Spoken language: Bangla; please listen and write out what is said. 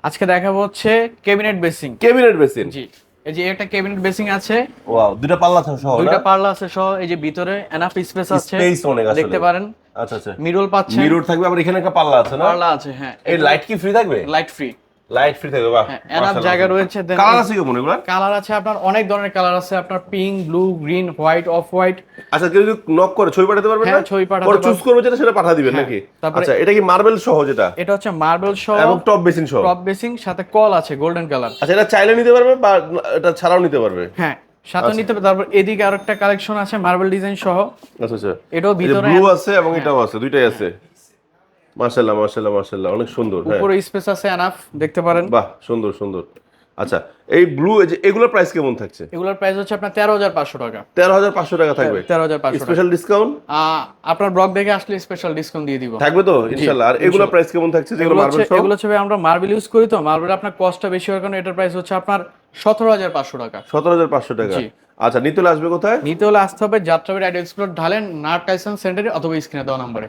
আজকে দেখাবো হচ্ছে ক্যাবিনেট বেসিং। Cabinet basin. জি, এই যে একটা ক্যাবিনেট বেসিং আছে, ওয়াও, দুটো পাল্লা সহ না? দুইটা পাল্লা আছে সহ, এই যে ভিতরে এনাফ স্পেস আছে, স্পেস অনেক আসলে। দেখতে পারেন। আচ্ছা আচ্ছা। মিরর পাচ্ছেন, মিরর থাকবে, আবার এখানে একটা পাল্লা আছে না? পাল্লা আছে, হ্যাঁ। এই লাইট কি ফ্রি থাকবে? Light free. লাইট ফ্রি থাকবে, বাহ। হ্যাঁ, এনাফ জায়গা রয়েছে। কালার আছে কি মনে এগুলা? কালার আছে আপনার অনেক ধরনের কালার আছে, আপনার pink, blue, green, white, off white. আচ্ছা, কেউ যদি নক করে ছবি পাঠাতে পারবেন না? হ্যাঁ, ছবি পাঠাতে পরে চুজ পারবেন। করবে যেটা সেটা পাঠিয়ে দিবেন হ্যাঁ, নাকি? তারপরে আচ্ছা, এটা কি মার্বেল সহ যেটা? এটা হচ্ছে মার্বেল সহ এবং টপ বেসিন সহ? টপ বেসিং সাথে কল আছে গোল্ডেন কালার। আচ্ছা, এটা চাইলে নিতে পারবে বা এটা ছাড়াও নিতে পারবে? হ্যাঁ, সাথে নিতে হবে। তারপর এদিকে আরেকটা কালেকশন আছে মার্বেল ডিজাইন সহ। আচ্ছা আচ্ছা। এটাও ভিতরে ব্লু আছে এবং এটাও আছে, দুইটাই আছে। মাশাআল্লাহ মাশাআল্লাহ মাশাআল্লাহ, অনেক সুন্দর। হ্যাঁ, উপরে স্পেস আছে এনাফ, দেখতে পারেন। বাহ, সুন্দর সুন্দর। আচ্ছা, এই ব্লু যে এগুলোর প্রাইস কেমন থাকছে? এগুলোর প্রাইস হচ্ছে আপনার 13,500 টাকা। 13,500 টাকা থাকবে? 13,500 টাকা। Special discount? আপনার ব্লগ দেখে আসলে স্পেশাল ডিসকাউন্ট দিয়ে দিব। থাকবে তো ইনশাআল্লাহ। আর এগুলোর প্রাইস কেমন থাকছে যেগুলো মার্বেল সহ? এগুলো হচ্ছে আমরা মার্বেল ইউজ করি, তো মার্বেল আপনার কস্টটা বেশি হওয়ার কারণে এটার প্রাইস হচ্ছে আপনার 17,500 টাকা। 17,500 টাকা। জি। আচ্ছা, নিতে হলে আসবে কোথায়? নিতে হলে আসতে হবে যাত্রাবাড়ি আইডিয়া এক্সপ্লোর ঢালেন নাট টাইসন সেন্টারে অথবা স্ক্রিনে দেওয়া নম্বরে।